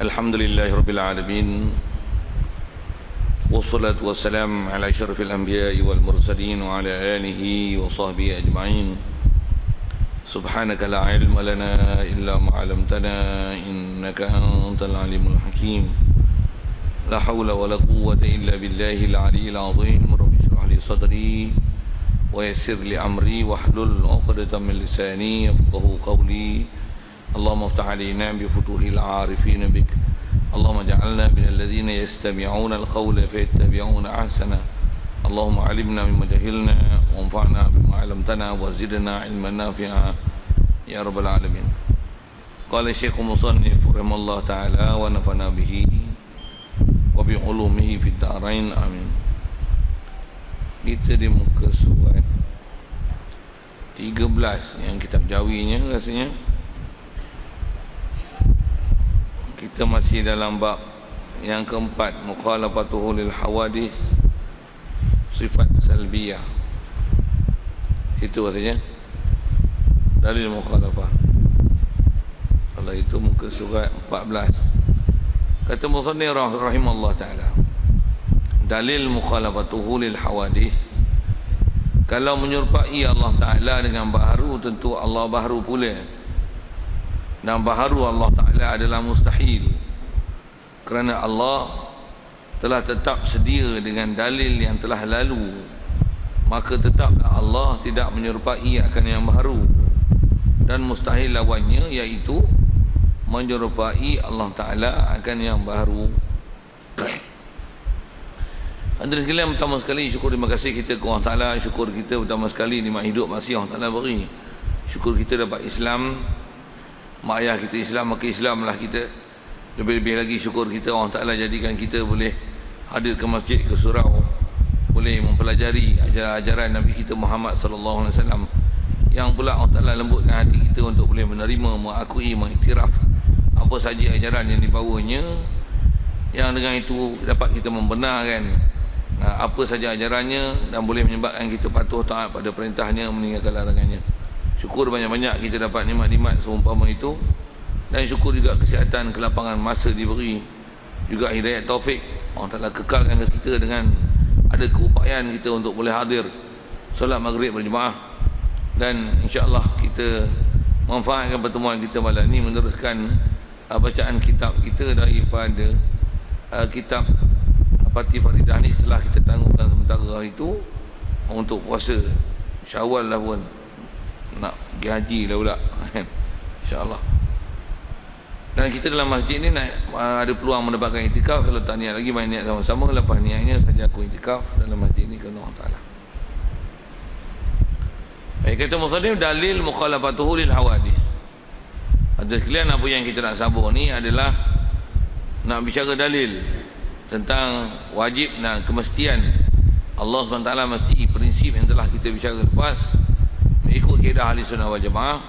Alhamdulillahi Rabbil Alamin, wassalatu wassalam ala asyrafil anbiya'i wal mursalin wa ala alihi wa sahbihi ajma'in. Subhanaka la ilma lana illa ma 'allamtana innaka antal alimul hakim. La hawla wa la quwwata illa billahil aliyyil azim. Rabbi shrah li sadri wa yassir li amri wahlul 'uqdatam min lisani yafqahu qawli. Allahumma aftah alaina bi futuhil arifin bik. Allahumma ja'alna minal ladzina yastami'una al-qawla fayattabi'una ahsana. Allahumma 'allimna mimma jahilna wanfa'na bima 'allamtana wa zidna 'ilman nafi'a ya rabbal alamin. Qala Syekh Musannif rahimallahu ta'ala wa nafa'na bihi wa bi 'ulumihi fid dharain amin. Kita di muka surat 13 yang kitab Jawinya rasanya. Kita masih dalam bab yang keempat, mukhalafatuhu lil hawadis, sifat salbiyah. Itu maksudnya dalil mukhalafah. Kalau itu muka surat 14. Kata musannif rahimallahu taala, dalil mukhalafatuhu lil hawadis, kalau menyerupai Allah Taala dengan baharu, tentu Allah baharu pula. Dan baharu Allah Ta'ala adalah mustahil, kerana Allah telah tetap sedia dengan dalil yang telah lalu, maka tetaplah Allah tidak menyerupai akan yang baharu. Dan mustahil lawannya, iaitu menyerupai Allah Ta'ala akan yang baharu. Hadirin sekalian, pertama sekali syukur terima kasih kita kepada Allah Ta'ala. Syukur kita pertama sekali nikmat hidup masih Allah Ta'ala beri. Syukur kita dapat Islam, mak ayah kita Islam, maka Islamlah kita. Lebih-lebih lagi syukur kita Allah Ta'ala jadikan kita boleh hadir ke masjid, ke surau, boleh mempelajari ajaran Nabi kita Muhammad sallallahu alaihi wasallam, yang pula Allah Ta'ala lembutkan hati kita untuk boleh menerima, mengakui, mengiktiraf apa saja ajaran yang dibawanya, yang dengan itu dapat kita membenarkan apa saja ajarannya dan boleh menyebabkan kita patuh taat pada perintahnya, meninggalkan larangannya. Syukur banyak-banyak kita dapat nikmat-nikmat seumpama itu. Dan syukur juga kesihatan, kelapangan masa diberi, juga hidayat taufik. Allah Ta'ala kekalkan ke kita dengan ada keupayaan kita untuk boleh hadir solat maghrib berjemaah. Dan insya-Allah kita manfaatkan pertemuan kita malam ini meneruskan bacaan kitab kita daripada kitab Fatih Faridah ni, setelah kita tangguhkan sementara itu untuk puasa Syawal lah pun nak pergi haji lah pula insya-Allah. Dan kita dalam masjid ni ada peluang mendapatkan iktikaf. Kalau tak niat lagi, main niat sama-sama. Lepas niatnya saja aku iktikaf dalam masjid ni kerana Allah Ta'ala. Baik, kata musannif, dalil mukhalafatuhu lil hawadis. Ada sekalian, apa yang kita nak sambung ni adalah nak bicara dalil tentang wajib dan kemestian Allah SWT mesti prinsip yang telah kita bicara lepas. Ikut kaedah ahli sunnah wal jamaah,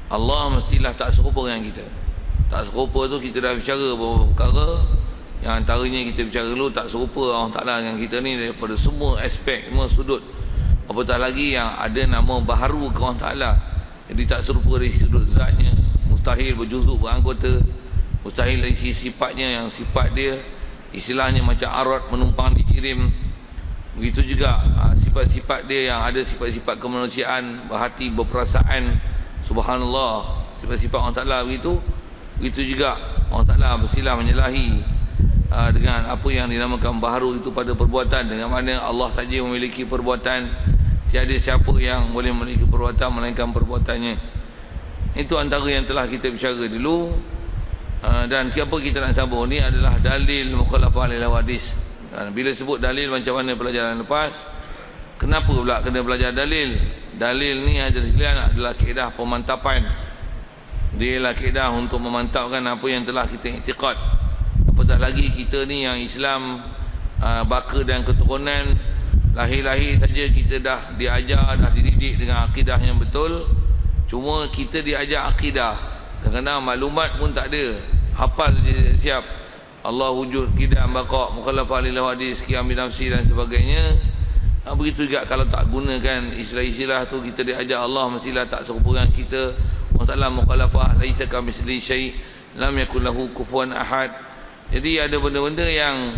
Allah mestilah tak serupa dengan kita. Tak serupa tu kita dah bicara beberapa perkara, yang antaranya kita bicara dulu tak serupa Allah Ta'ala dengan kita ni daripada semua aspek, semua sudut. Apatah lagi yang ada nama baharu ke Allah Ta'ala, jadi tak serupa dari sudut zatnya, mustahil berjuzuk beranggota, mustahil dari sifatnya, yang sifat dia istilahnya macam arat menumpang dikirim. Begitu juga sifat-sifat dia yang ada sifat-sifat kemanusiaan, berhati, berperasaan. Subhanallah, sifat-sifat Allah Ta'ala begitu. Begitu juga Allah Ta'ala mestilah menyalahi dengan apa yang dinamakan baharu itu pada perbuatan, dengan mana Allah saja memiliki perbuatan, tiada siapa yang boleh memiliki perbuatan melainkan perbuatannya. Itu antara yang telah kita bicara dulu. Dan apa kita nak sambung ni adalah dalil mukhalafah lil hawadis. Bila sebut dalil macam mana pelajaran lepas, kenapa pula kena belajar dalil? Dalil ni adalah kaedah pemantapan. Dia adalah kaedah untuk memantapkan apa yang telah kita iktikad. Apatah lagi kita ni yang Islam baka dan keturunan, lahir-lahir saja kita dah diajar, dah dididik dengan akidah yang betul. Cuma kita diajar akidah, kadang-kadang maklumat pun tak ada, hafal je siap. Allah wujud, qidam, baqa', mukhalafah lil hawadis, qiyam bi nafsi dan sebagainya. Begitu juga kalau tak gunakan istilah-istilah tu, kita diajar Allah mestilah tak serupa dengan kita. Masalah mukhalafah laisa kamitsli syai', lam yakul lahu kufuwan ahad. Jadi ada benda-benda yang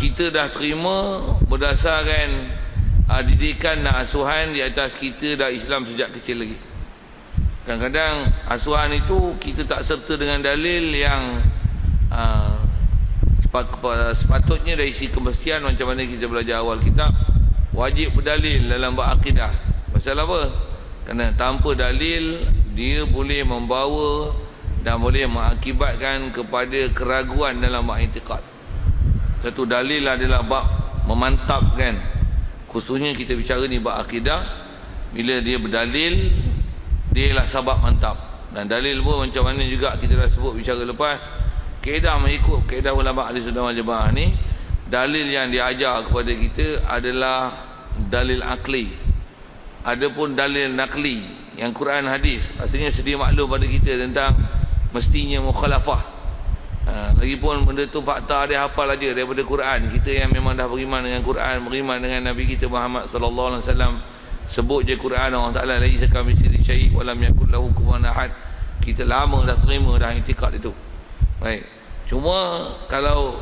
kita dah terima berdasarkan didikan dan asuhan di atas kita dah Islam sejak kecil lagi. Kadang-kadang asuhan itu kita tak serta dengan dalil yang sepatutnya dari sisi kemestian. Macam mana kita belajar awal kitab, wajib berdalil dalam bab akidah. Pasal apa? Kerana tanpa dalil dia boleh membawa dan boleh mengakibatkan kepada keraguan dalam bab i'tiqad. Satu dalil adalah bab memantapkan, khususnya kita bicara ni bab akidah. Bila dia berdalil, dia ialah sabab mantap. Dan dalil pun macam mana juga kita dah sebut bicara lepas, kaedah mengikut kaedah ulama ahli sunnah wal jamaah ni, dalil yang diajar kepada kita adalah dalil akli. Adapun dalil nakli yang Quran hadis, asalnya sedia maklum pada kita tentang mestinya mukhalafah. Lagipun benda tu fakta dia hafal aja daripada Quran. Kita yang memang dah beriman dengan Quran, beriman dengan Nabi kita Muhammad sallallahu alaihi wasallam, sebut je Quran, Allah Taala laisa kamitslihi syai' wa lam yakul lahu kufuwan ahad. Kita lama dah terima dah i'tikad itu. Baik. Cuma kalau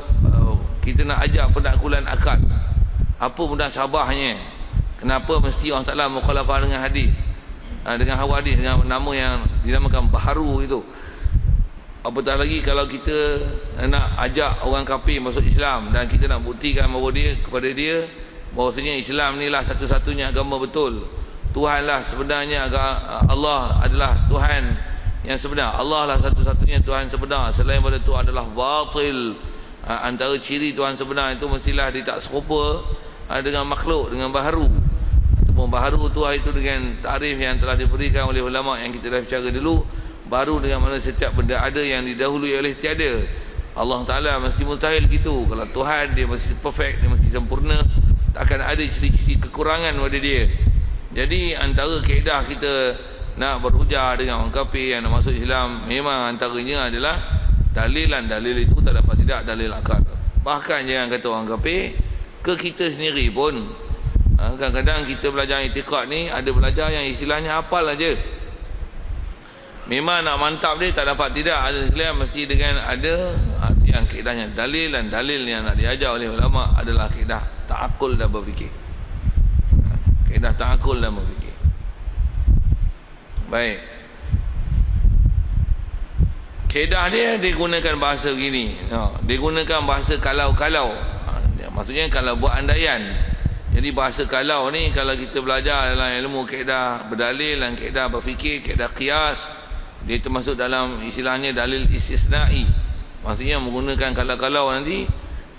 kita nak ajar pendakluan akal, apa munasabahnya? Kenapa mesti Allah Taala mukhalafah dengan hadis? Dengan hadis, dengan nama yang dinamakan baharu itu. Apatah lagi kalau kita nak ajak orang kafir masuk Islam dan kita nak buktikan bahawa kepada dia bahawasanya Islam ni lah satu-satunya agama betul. Tuhan lah sebenarnya, Allah adalah Tuhan yang sebenar. Allah lah satu-satunya Tuhan sebenar. Selain pada itu adalah batil. Antara ciri Tuhan sebenar itu mestilah dia tak serupa dengan makhluk, dengan baharu. Ataupun baharu Tuhan itu dengan tarif yang telah diberikan oleh ulama yang kita dah bicara dulu. Baru dengan mana setiap benda ada yang didahului oleh tiada. Allah Ta'ala mesti mustahil gitu. Kalau Tuhan dia mesti perfect, dia mesti sempurna, tak akan ada ciri-ciri kekurangan pada dia. Jadi antara kaedah kita nak berhujah dengan orang kafir yang nak masuk Islam, memang antaranya adalah dalilan. Dalil itu tak dapat tidak dalil akal. Bahkan jangan kata orang kafir, ke kita sendiri pun kadang-kadang kita belajar i'tiqad ni, ada belajar yang istilahnya hafal aja. Memang nak mantap dia tak dapat tidak, ada sekalian mesti dengan ada yang kaedahnya dalil. Dan dalil yang nak diajar oleh ulama adalah kaedah ta'akul dan berfikir. Kaedah ta'akul dan berfikir. Baik. Kaedah dia gunakan bahasa begini. Dia gunakan bahasa kalau-kalau. Maksudnya kalau buat andaian. Jadi bahasa kalau ni kalau kita belajar dalam ilmu kaedah berdalil dan kaedah berfikir, kaedah qiyas, dia termasuk dalam istilahnya dalil istisna'i. Maksudnya menggunakan kalau-kalau nanti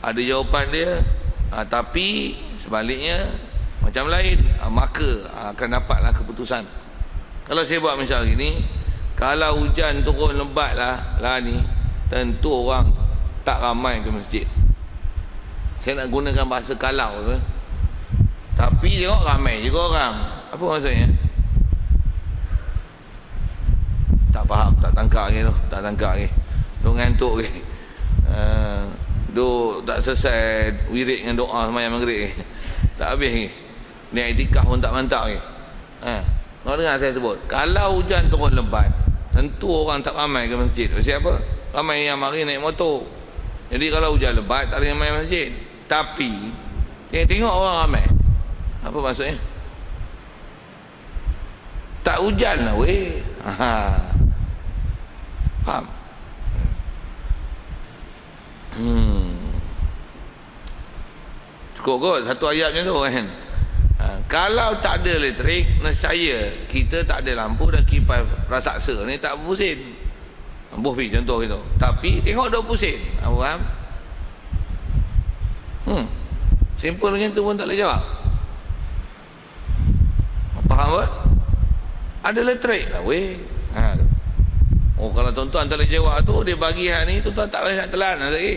ada jawapan dia, tapi sebaliknya macam lain, maka akan dapatlah keputusan. Kalau saya buat misal gini, kalau hujan turun lebat lah ni, tentu orang tak ramai ke masjid. Saya nak gunakan bahasa kalau tu, tapi tengok ramai juga orang. Apa maksudnya? Tak faham, tak tangkap lagi tu, tak tangkap lagi. Duk ngantuk lagi. Duk tak selesai wirid dengan doa sembahyang maghrib. Tak habis lagi. Ni i'tikaf pun tak mantap lagi. Kau dengar saya sebut, kalau hujan turun lebat, tentu orang tak ramai ke masjid. Siapa? Ramai yang mari naik motor. Jadi kalau hujan lebat tak ada yang main masjid. Tapi tengok orang ramai. Apa maksudnya? Tak hujan lah weh. Faham? Cukup kot satu ayat macam tu kan. Kalau tak ada elektrik, nescaya kita tak ada lampu dan kipas raksasa ni tak berpusing. Buh pi contoh gitu. Tapi tengok dah pusing. Faham? Simple macam tu pun tak boleh jawab. Faham tak? Ada elektrik lah weh. Kalau tuan-tuan tak boleh jawab tu, dia bagi hal ni, tuan-tuan tak boleh nak telan lagi.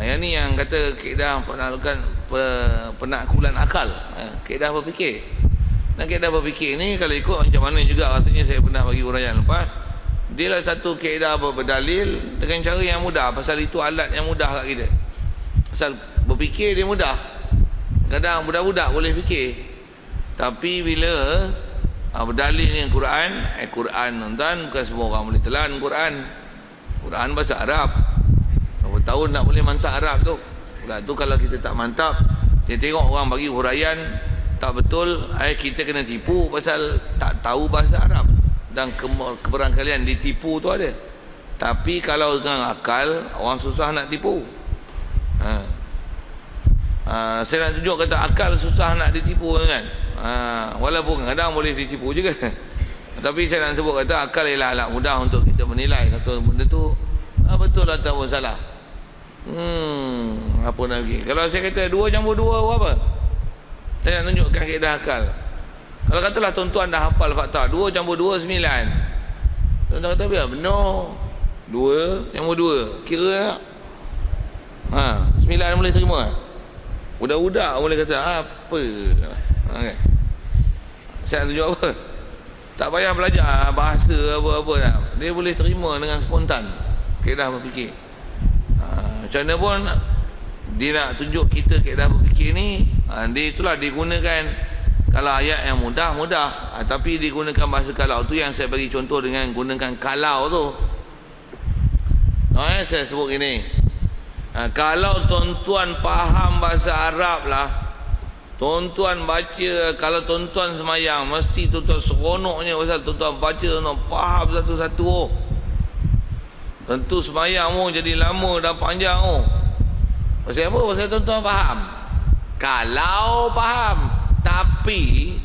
Yang ni yang kata kaedah penaklukan akal, kaedah berfikir. Dan kaedah berfikir ni kalau ikut macam mana juga, rasanya saya pernah bagi uraian lepas, dia lah satu kaedah berdalil dengan cara yang mudah. Pasal itu alat yang mudah kat kita. Pasal berfikir dia mudah. Kadang budak-budak boleh fikir, tapi bila berdalil dengan Quran. Quran tuan, bukan semua orang boleh telan Quran. Quran bahasa Arab. Berapa tahun nak boleh mantap Arab tu. Pula tu kalau kita tak mantap, dia tengok orang bagi huraian tak betul, kita kena tipu pasal tak tahu bahasa Arab. Dan keberangkalian ditipu tu ada. Tapi kalau dengan akal, orang susah nak tipu. Saya nak tunjuk kata akal susah nak ditipu kan. Walaupun kadang boleh ditipu juga. Tapi saya nak sebut kata akal ialah alat mudah untuk kita menilai kata benda tu betul atau salah. Apa lagi? Kalau saya kata 2 campur 2 apa? Saya nak tunjukkan kaedah akal. Kalau katalah tuan-tuan dah hafal fakta 2 campur 2 9. Tuan-tuan kata biar benar. 2 campur 2 kira tak? 9 boleh terima. Budak-budak boleh kata apa? Okay. Saya nak tunjuk apa? Tak payah belajar bahasa apa-apa dah. Dia boleh terima dengan spontan. Kaedah berfikir. Macam mana pun dia nak tunjuk kita kaedah berfikir ni, dia itulah digunakan. Kalau ayat yang mudah, tapi digunakan bahasa kalau tu yang saya bagi contoh dengan gunakan kalau tu. Saya sebut gini, kalau tuan-tuan faham bahasa Arab lah, tuan-tuan baca, kalau tuan-tuan semayang mesti tuan-tuan seronoknya pasal tuan-tuan baca, tuan-tuan faham satu-satu. Tentu semayang jadi lama dan panjang. Pasal apa? Pasal tuan-tuan faham. Kalau faham, tapi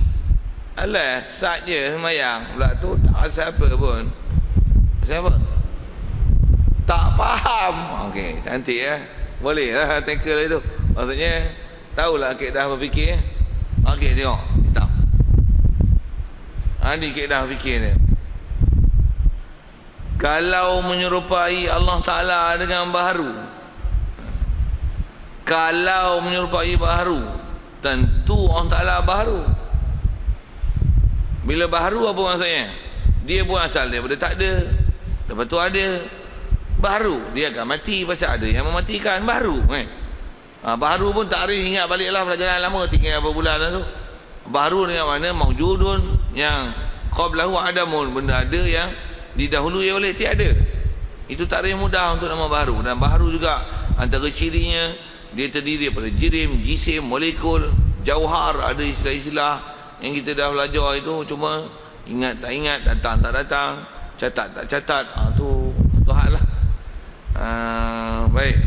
alah saja semayang pula tu tak asal apa pun. Pasal apa? Tak faham. Okey, cantik ya. Boleh lah tackle itu. Maksudnya tahulah kaedah berfikir. Okey, tengok kitab. Ni kaedah berfikir dia. Kalau menyerupai Allah Ta'ala dengan baharu, kalau menyerupai baharu, tentu Allah Ta'ala baharu. Bila baharu apa maksudnya? Dia pun asal daripada tak ada, lepas tu ada, baharu. Dia akan mati pasal ada yang mematikan baharu. Baharu pun takrif, ingat baliklah pelajaran lama tinggal berapa bulan tu. Baharu dengan mana? Maujudun yang qablahu adamun, benda ada yang didahului oleh tiada. Itu takrif mudah untuk nama baharu. Dan baharu juga antara cirinya dia terdiri daripada jirim, jisim, molekul, jauhar. Ada istilah-istilah yang kita dah belajar itu, cuma ingat tak ingat, datang tak datang, catat tak catat. Tu hal lah. Baik.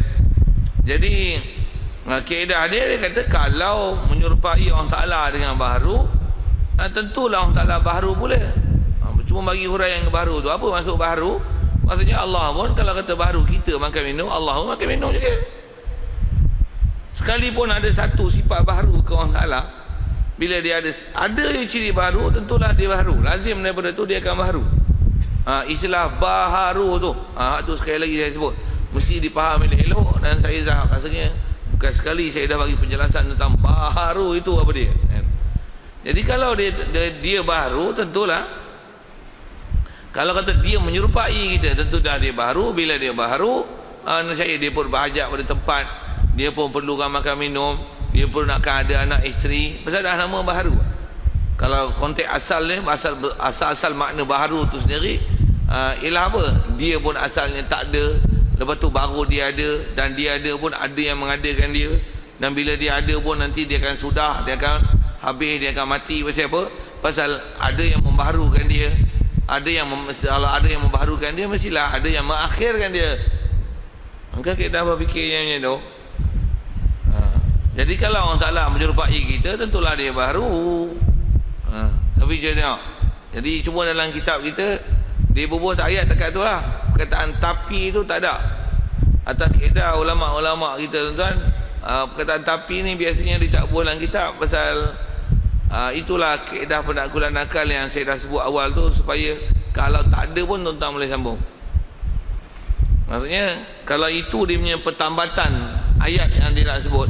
Jadi kaedah dia kata kalau menyerupai Allah Ta'ala dengan baharu, tentulah Allah Ta'ala baharu pula. Cuma bagi huraian ke baharu tu. Apa maksud baharu? Maksudnya Allah pun kalau kata baharu kita makan minum, Allah pun makan minum juga. Sekalipun ada satu sifat baharu ke Allah Ta'ala, bila dia ada yang ciri baharu, tentulah dia baharu. Lazim daripada tu dia akan baharu. Istilah baharu tu, tu sekali lagi saya sebut, mesti dipahami elok. Dan saya rasanya bukan sekali saya dah bagi penjelasan tentang baharu itu apa dia. Jadi kalau dia baharu, tentulah kalau kata dia menyerupai kita, tentu dah dia baharu. Bila dia baharu, saya dia pun berhajat pada tempat, dia pun perlukan makan minum, dia pun nakkan ada anak isteri, pasal dah nama baharu. Kalau konteks asal ni, asal makna baharu tu sendiri ialah apa? Dia pun asalnya tak ada, lepas tu baru dia ada, dan dia ada pun ada yang mengadakan dia. Dan bila dia ada pun nanti dia akan sudah, dia akan habis, dia akan mati. Pasal apa? Pasal ada yang membaharukan dia. Kalau ada yang membaharukan dia, mestilah ada yang mengakhirkan dia. Maka kita berfikirnya tu. Jadi kalau Allah Ta'ala menyerupai kita, tentulah dia baharu. Tapi dia tengok, jadi cuma dalam kitab kita dia bubuh ayat dekat tu lah. Perkataan tapi tu tak ada. Atas kaedah ulama'-ulama' kita tuan-tuan, perkataan tapi ni biasanya dia tak bubuh dalam kitab. Pasal itulah kaedah penaklukan akal yang saya dah sebut awal tu, supaya kalau tak ada pun tuan-tuan boleh sambung. Maksudnya kalau itu dia punya pertambatan ayat yang dia nak sebut,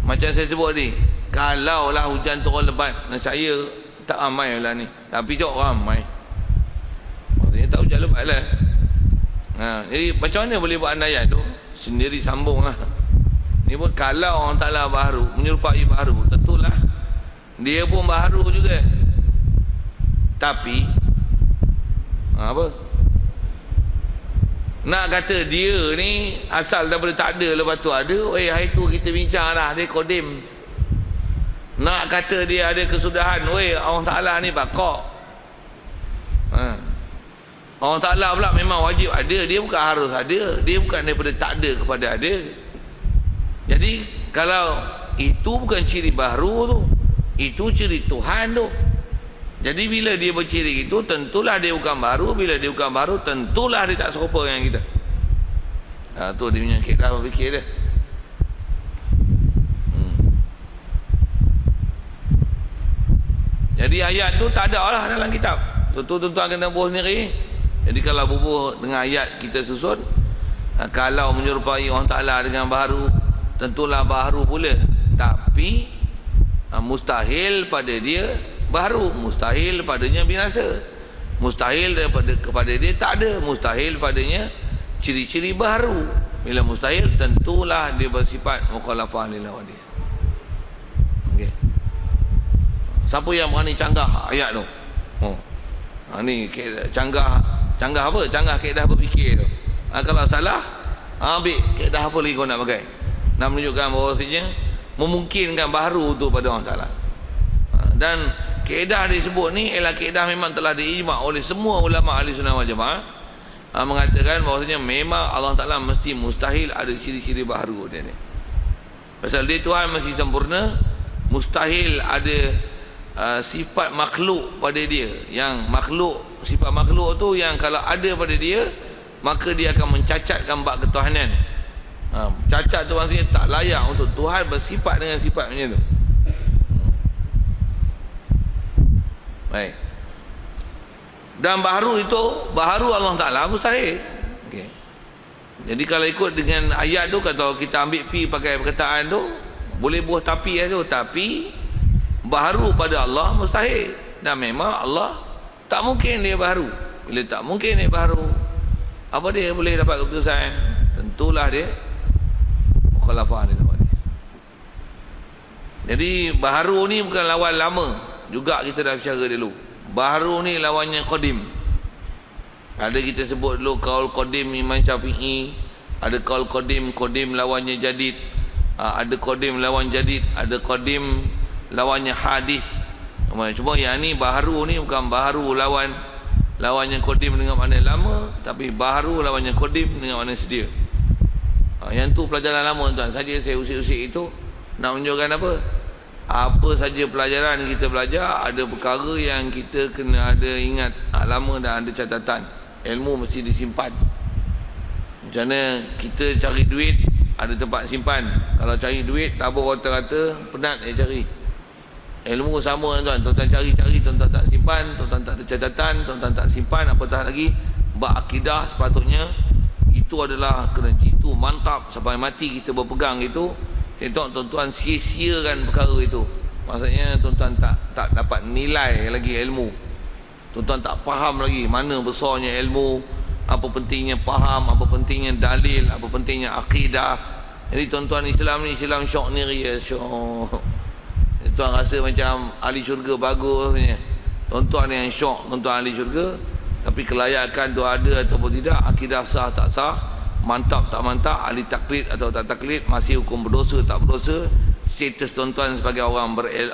macam saya sebut ni, kalau lah hujan turun lebat, saya tak ramai lah ni, tapi jauh ramai. Maksudnya tak hujan lebat lah. Jadi macam mana boleh buat andaian tu? Sendiri sambung lah. Ni pun kalau orang Ta'ala baharu, menyerupai baharu, tentulah dia pun baharu juga. Tapi apa? Nak kata dia ni asal daripada tak ada, lepas tu ada. Hari tu kita bincang lah, dia kodim. Nak kata dia ada kesudahan, Allah Ta'ala ni bakok. Allah Ta'ala pula memang wajib ada, dia bukan harus ada, dia bukan daripada tak ada kepada ada. Jadi kalau itu bukan ciri baharu tu, itu ciri Tuhan tu. Jadi bila dia berciri itu, tentulah dia bukan baru. Bila dia bukan baru, tentulah dia tak serupa dengan kita. Tu dia punya kedah berfikir dia. Jadi ayat tu tak ada lah dalam kitab. Tuan-tuan kena bubuh sendiri. Jadi kalau bubuh dengan ayat kita susun, kalau menyerupai Allah Ta'ala dengan baharu, tentulah baharu pula. Tapi mustahil pada dia baharu, mustahil padanya binasa, mustahil kepada dia tak ada, mustahil padanya ciri-ciri baharu. Bila mustahil, tentulah dia bersifat mukhalafah lil hawadis. Okey. Siapa yang berani canggah ayat tu? Ni canggah apa? Canggah kaedah berfikir tu. Kalau salah, ambil kaedah apa lagi kau nak pakai? Nak menunjukkan bahawasanya memungkinkan baharu tu pada Allah Ta'ala. Dan kaedah disebut ni ialah kaedah memang telah diijma' oleh semua ulama ahli sunnah wal jamaah, mengatakan bahawasanya memang Allah Ta'ala mesti mustahil ada ciri-ciri baharu dia ni. Pasal dia Tuhan mesti sempurna, mustahil ada sifat makhluk pada dia. Yang makhluk, sifat makhluk tu yang kalau ada pada dia, maka dia akan mencacatkan bab ketuhanan. Cacat tu maksudnya tak layak untuk Tuhan bersifat dengan sifat macam tu. Baik. Dan baharu itu, baharu Allah Ta'ala mustahil. Okay. Jadi kalau ikut dengan ayat tu, kalau kita ambil pi pakai perkataan tu, boleh buah tapi tu. Tapi baharu pada Allah mustahil. Dan memang Allah tak mungkin dia baharu. Bila tak mungkin dia baharu, apa dia boleh dapat keputusan? Tentulah dia mukhalafah lil hawadis. Jadi baharu ni bukan lawan lama. Juga kita dah bicara dulu. Baharu ni lawannya qadim. Ada kita sebut dulu qaul qadim Imam Syafi'i, ada qaul qadim lawannya jadid, ada qadim lawan jadid, ada qadim lawannya hadis. Cuma yang ni baharu ni bukan baharu lawannya qadim dengan makna lama, tapi baharu lawannya qadim dengan makna sedia. Yang tu pelajaran lama tuan. Saja saya usik-usik itu nak menunjukkan apa? Apa saja pelajaran kita belajar, ada perkara yang kita kena ada ingat lama dan ada catatan. Ilmu mesti disimpan. Macam mana kita cari duit, ada tempat simpan. Kalau cari duit tabur rata-rata, penat cari. Ilmu sama tuan. Tuan-tuan cari-cari, tuan-tuan tak simpan, tuan-tuan tak ada catatan, tuan-tuan tak simpan, apatah lagi bab akidah. Sepatutnya itu adalah kena itu mantap sampai mati kita berpegang itu. Tuan-tuan sia-siakan perkara itu. Maksudnya tuan-tuan tak dapat nilai lagi ilmu. Tuan-tuan tak faham lagi mana besarnya ilmu, apa pentingnya faham, apa pentingnya dalil, apa pentingnya akidah. Jadi tuan-tuan Islam ni, Islam syok ni ria syok. Tuan rasa macam ahli syurga bagus punya. Tuan-tuan yang syok, tuan-tuan ahli syurga, tapi kelayakan tu ada ataupun tidak, akidah sah tak sah, mantap tak mantap, ahli taklid atau tak taklid, masih hukum berdosa tak berdosa, status tuan-tuan sebagai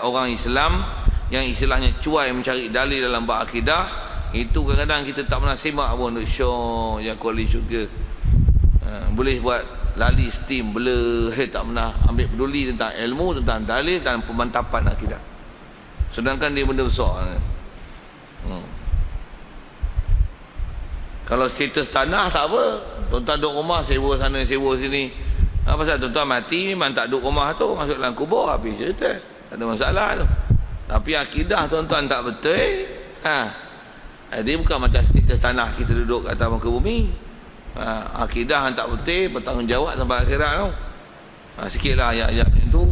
orang Islam yang istilahnya cuai mencari dalil dalam bab akidah, itu kadang-kadang kita tak pernah semak pun untuk syok yang kuali syurga. Boleh buat lali steam bela, tak pernah ambil peduli tentang ilmu, tentang dalil dan pemantapan akidah, sedangkan dia benda besar. Kalau status tanah tak apa, tuan-tuan duduk rumah sewa sana sewa sini. Pasal tuan-tuan mati memang tak duduk rumah tu, masuk dalam kubur, habis cerita, tak ada masalah tu. Tapi akidah tuan-tuan tak betul, dia bukan macam status tanah kita duduk kat atas muka bumi. Akidah yang tak betul, bertanggungjawab sampai akhirat tu. Sikitlah ayat-ayat macam tu.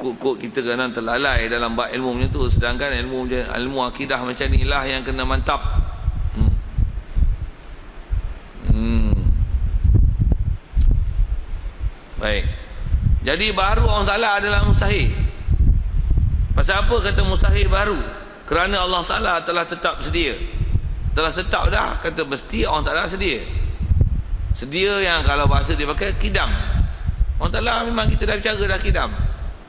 Kut-kut kita kadang terlalai dalam bab ilmu macam tu, sedangkan ilmu akidah macam ni lah yang kena mantap. Baik. Jadi baharu Allah Ta'ala adalah mustahil. Pasal apa kata mustahil baharu? Kerana Allah Ta'ala telah tetap sedia. Telah tetap dah, kata mesti Allah Ta'ala sedia. Sedia yang kalau bahasa dia pakai kidam. Allah Ta'ala memang kita dah bicara dah kidam.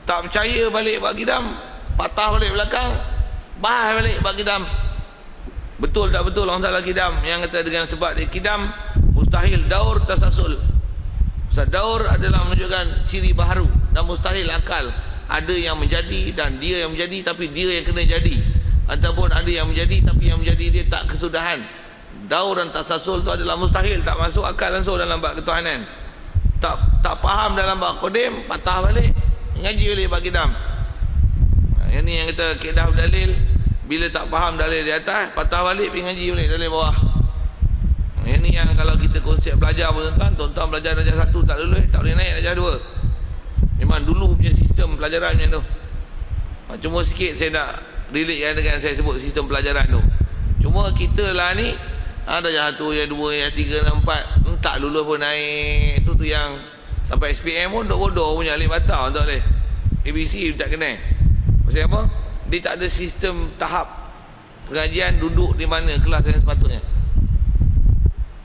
Tak percaya balik buat kidam, patah balik belakang, bahas balik buat kidam. Betul tak betul Allah Ta'ala kidam? Yang kata dengan sebab dia kidam, mustahil daur tasasul. Sebab daur adalah menunjukkan ciri baharu, dan mustahil akal ada yang menjadi dan dia yang menjadi tapi dia yang kena jadi, ataupun ada yang menjadi tapi yang menjadi dia tak kesudahan. Daur dan tasasul tu adalah mustahil, tak masuk akal langsung dalam bab ketuhanan. Tak faham dalam bab qadim, patah balik, ngaji balik bab kidam. Yang ni yang kata kaedah dalil, bila tak faham dalil di atas, patah balik pergi ngaji balik dalil bawah. Yang ni yang kalau kita konsep belajar pun tuan-tuan belajar darjah 1 tak lulus, tak boleh naik darjah 2. Memang dulu punya sistem pelajaran macam tu. Cuma sikit saya nak relate dengan saya sebut sistem pelajaran tu. Cuma kita lah ni darjah 1, darjah 2, darjah 3, darjah 4 tak lulus pun naik. Tu yang sampai SPM pun bodoh punya alif bata tak boleh. ABC tak kena. Pasal apa? Dia tak ada sistem tahap pengajian, duduk di mana kelas yang sepatutnya.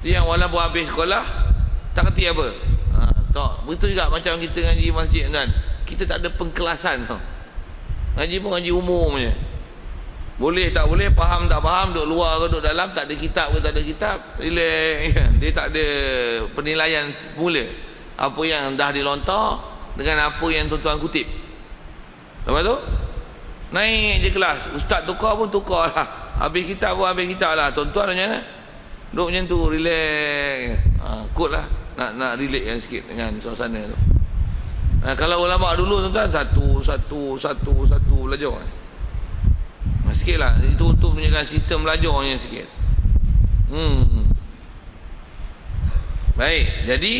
Tu yang walaupun habis sekolah tak kerti apa. Tak. Begitu juga macam kita ngaji masjid kan. Kita tak ada pengkelasan tau. Ngaji pun ngaji umum je. Boleh tak boleh, faham tak faham, duduk luar ke duduk dalam, tak ada kitab ke tak ada kitab, dia tak ada penilaian semula. Apa yang dah dilontar dengan apa yang tuan-tuan kutip. Lepas tu naik je kelas, ustaz tukar pun tukar lah, habis kitab pun habis kitab lah. Tuan-tuan macam mana? Duduk macam tu, relax, kot lah, nak relate yang sikit dengan suasana tu. Kalau ulama dulu tuan-tuan satu belajar sikit lah. Itu untuk menjaga sistem belajarnya sikit. Baik, jadi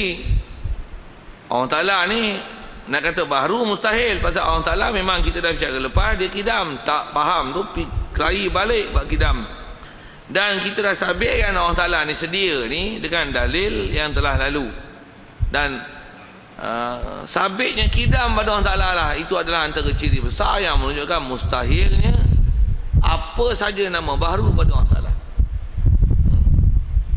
Allah Ta'ala ni nak kata baharu mustahil. Pasal Allah Ta'ala memang kita dah bicara lepas, dia kidam. Tak faham tu kelahi balik buat kidam. Dan kita dah sabitkan Allah Ta'ala ni sedia ni dengan dalil yang telah lalu. Dan sabitnya kidam pada Allah Ta'ala lah, itu adalah antara ciri besar yang menunjukkan mustahilnya apa saja nama baharu pada Allah Ta'ala.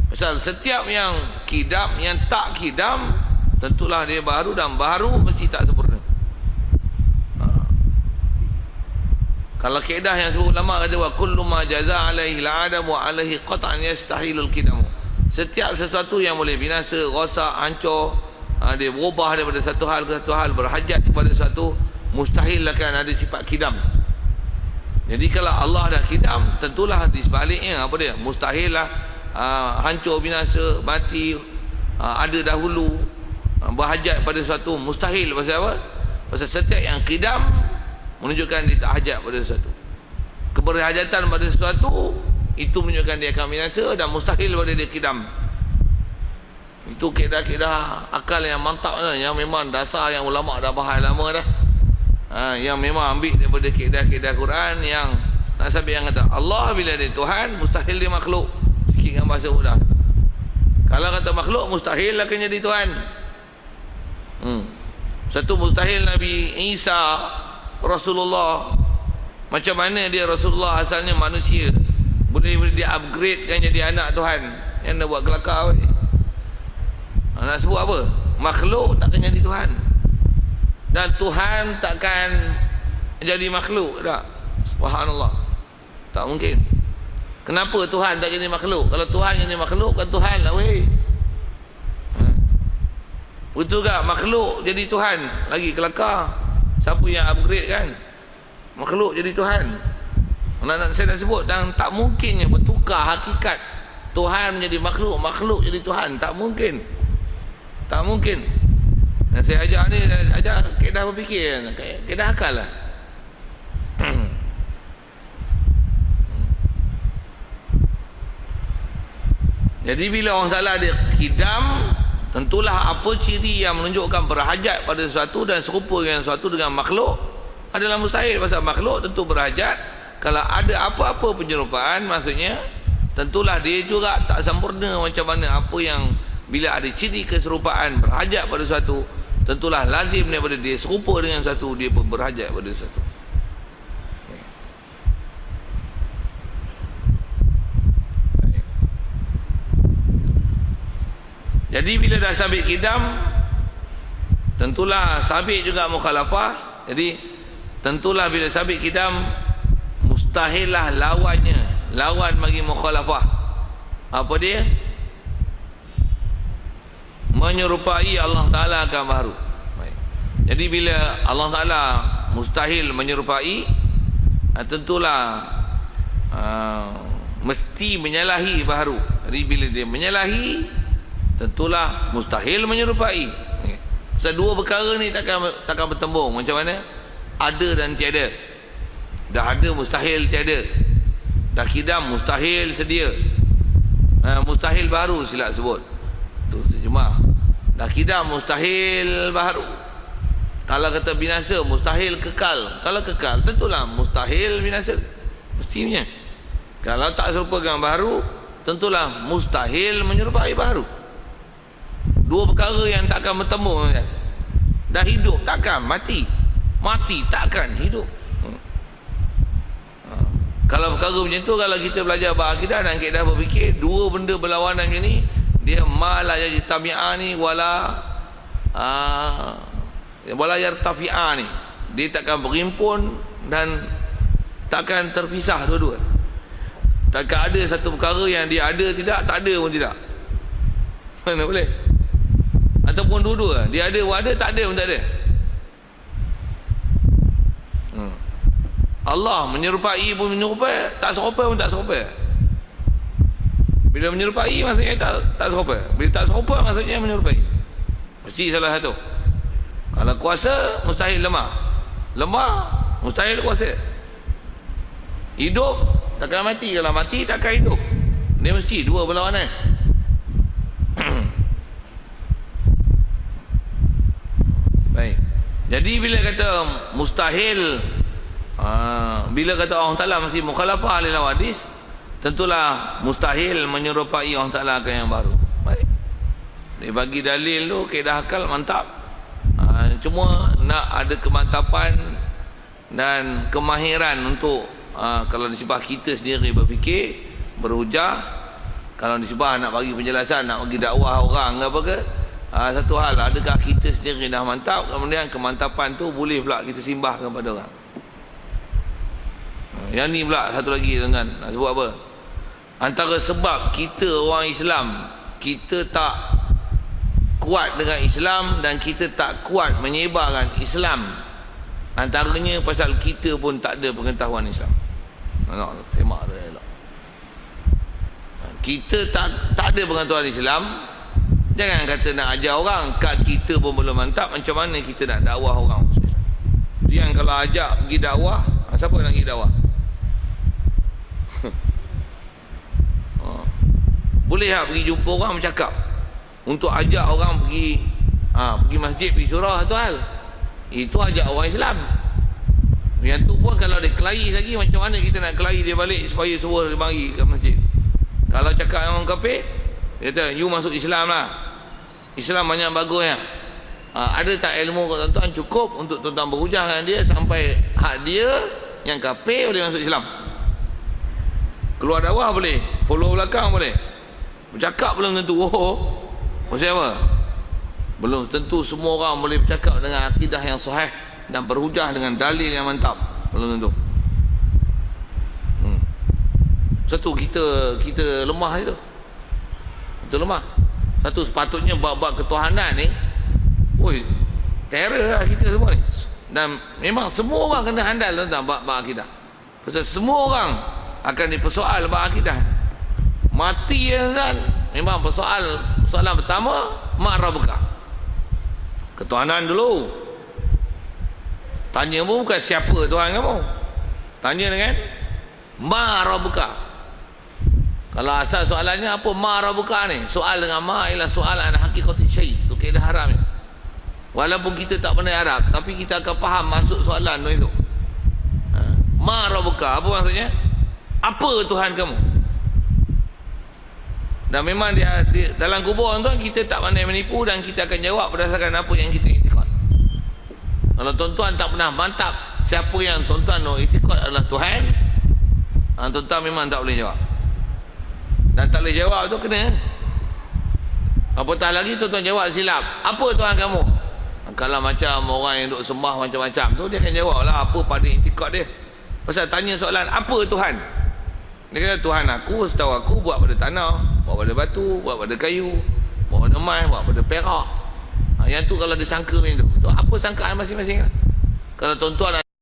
Pasal setiap yang kidam, yang tak kidam, tentulah dia baharu, dan baharu mesti tak sempurna. Kalau kaedah yang sebut ulama kata wa kullu ma jaza alaihi al-adam wa alaihi qat'an yastahilul qidam. Setiap sesuatu yang boleh binasa, rosak, hancur, dia berubah daripada satu hal ke satu hal, berhajat kepada satu, mustahil akan ada sifat kidam. Jadi kalau Allah dah kidam, tentulah di sebaliknya apa dia? Mustahil lah hancur, binasa, mati, ada dahulu, berhajat pada sesuatu, mustahil. Pasal apa? Pasal setiap yang kidam menunjukkan dia tak hajat pada sesuatu. Keberhajatan pada sesuatu itu menunjukkan dia akan binasa, dan mustahil pada dia kidam. Itu kaedah-kaedah akal yang mantap lah, yang memang dasar yang ulama dah bahas lama dah. Yang memang ambil daripada kaedah-kaedah Quran yang nak sampai yang kata Allah bila dia Tuhan, mustahil dia makhluk. Sikit dengan bahasa mudah. Kalau kata makhluk, mustahil akan jadi Tuhan. Satu mustahil Nabi Isa Rasulullah. Macam mana dia Rasulullah asalnya manusia, boleh dia upgrade kan jadi anak Tuhan? Yang nak buat kelakar weh. Nak sebut apa? Makhluk takkan jadi Tuhan, dan Tuhan takkan jadi makhluk. Tak? Subhanallah, tak mungkin. Kenapa Tuhan tak jadi makhluk? Kalau Tuhan jadi makhluk, kan Tuhan lah weh. Betul tak? Makhluk jadi Tuhan, lagi kelakar. Siapa yang upgrade kan? Makhluk jadi Tuhan. Saya nak sebut, dan tak mungkinnya bertukar hakikat Tuhan menjadi makhluk, makhluk jadi Tuhan. Tak mungkin. Tak mungkin. Dan saya ajar ni, ajar kaedah berfikir, kaedah akal lah. Jadi bila orang Ta'ala dia kidam, tentulah apa ciri yang menunjukkan berhajat pada sesuatu dan serupa dengan sesuatu dengan makhluk adalah mustahil. Pasal makhluk tentu berhajat. Kalau ada apa-apa penyerupaan, maksudnya tentulah dia juga tak sempurna. Macam mana apa yang bila ada ciri keserupaan berhajat pada sesuatu, tentulah lazim daripada dia serupa dengan sesuatu, dia pun berhajat pada sesuatu. Jadi bila dah sabit kidam, tentulah sabit juga mukhalafah. Jadi tentulah bila sabit kidam, mustahillah lawannya, lawan bagi mukhalafah. Apa dia? Menyerupai Allah Ta'ala akan baharu. Baik. Jadi bila Allah Ta'ala mustahil menyerupai, tentulah mesti menyalahi baharu. Jadi bila dia menyalahi, tentulah mustahil menyerupai. Sebab dua perkara ni takkan bertembung. Macam mana? Ada dan tiada. Dah ada mustahil tiada. Dah kidam mustahil sedia. Mustahil baru silap sebut. Tu terjemah. Dah kidam mustahil baharu. Kalau kata binasa mustahil kekal. Kalau kekal tentulah mustahil binasa. Mestinya. Kalau tak serupa dengan baharu, tentulah mustahil menyerupai baharu. Dua perkara yang takkan bertemu. Dah hidup takkan mati. Mati takkan hidup. Kalau perkara macam tu, kalau kita belajar berakidah dan kita berfikir dua benda berlawanan macam ni, dia malah jadi tabi'ah ni wala yartafi'ah ni, dia takkan berhimpun dan takkan terpisah dua-dua. Takkan ada satu perkara yang dia ada tidak, tak ada pun tidak. Mana boleh? Ataupun dua-dua, dia ada pun ada, tak ada pun tak ada. Allah menyerupai pun menyerupai, tak serupa pun tak serupa. Bila menyerupai maksudnya tak serupa. Bila tak serupa maksudnya menyerupai. Mesti salah satu. Kalau kuasa mustahil lemah. Lemah mustahil kuasa. Hidup takkan mati. Kalau mati takkan hidup. Dia mesti dua berlawanan. Baik. Jadi bila kata mustahil, bila kata Allah Ta'ala masih mukhalafah lil hawadis, tentulah mustahil menyerupai Allah Ta'ala akan yang baru. Baik. Dia bagi dalil tu kaedah akal mantap. Cuma nak ada kemantapan dan kemahiran untuk kalau disebah kita sendiri berfikir, berhujah. Kalau disebah nak bagi penjelasan, nak bagi dakwah orang ke apa ke, satu hal, adakah kita sendiri dah mantap, kemudian kemantapan tu boleh pula kita simbah kepada orang. Yang ni pula satu lagi tuan-tuan, nak sebut apa? Antara sebab kita orang Islam, kita tak kuat dengan Islam dan kita tak kuat menyebarkan Islam, antaranya pasal kita pun tak ada pengetahuan Islam. Nak semak dia elok. Kita tak ada pengetahuan Islam. Jangan kata nak ajar orang, kat kita pun belum mantap, macam mana kita nak dakwah orang? Yang kalau ajak pergi dakwah, siapa nak pergi dakwah? Boleh tak pergi jumpa orang bercakap, untuk ajak orang pergi masjid, pergi surah, satu hal. Itu ajak orang Islam. Yang tu pun kalau dia kelahi lagi, macam mana kita nak kelahi dia balik supaya suruh dia mari ke masjid? Kalau cakap dengan orang kafir, dia kata you masuk Islam lah, Islam banyak bagus ya. Ada tak ilmu kat tuan-tuan cukup untuk tuan-tuan berhujah dengan dia sampai hak dia yang kafir boleh masuk Islam? Keluar dakwah boleh, follow belakang boleh, bercakap belum tentu. Maksud apa? Belum tentu semua orang boleh bercakap dengan akidah yang sahih dan berhujah dengan dalil yang mantap. Belum tentu. Satu kita lemah itu. Kita lemah. Satu sepatutnya bab-bab ketuhanan ni, terror lah kita semua ni. Dan memang semua orang kena handal tentang bab-bab akidah. Pasal semua orang akan dipersoal bab akidah. Mati kan, memang soalan pertama, mak rabbuka, ketuhanan dulu. Tanya pun bukan siapa Tuhan kamu, tanya dengan mak rabbuka. Kalau asal soalannya apa mak rabbuka ni, soal dengan mak ialah soal an hakikati syai', tu kaedah haram ni. Walaupun kita tak pandai Arab, tapi kita akan faham maksud soalan tu itu. Mak rabbuka, apa maksudnya? Apa Tuhan kamu? Dan memang dia dalam kubur tuan, kita tak pandai menipu dan kita akan jawab berdasarkan apa yang kita iktikad. Kalau tuan-tuan tak pernah mantap siapa yang tuan-tuan iktikad adalah Tuhan, tuan-tuan memang tak boleh jawab. Dan tak boleh jawab tu kena Apatah lagi tuan-tuan jawab silap. Apa Tuhan kamu? Kalau macam orang yang duk sembah macam-macam tu, dia akan jawab lah apa pada intikad dia. Pasal tanya soalan, apa Tuhan? Dia kata, Tuhan aku, setahu aku buat pada tanah, buat pada batu, buat pada kayu, buat pada emas, buat pada perak. Yang tu kalau dia sangka macam tu, apa sangkaan masing-masing lah. Kalau tuan-tuan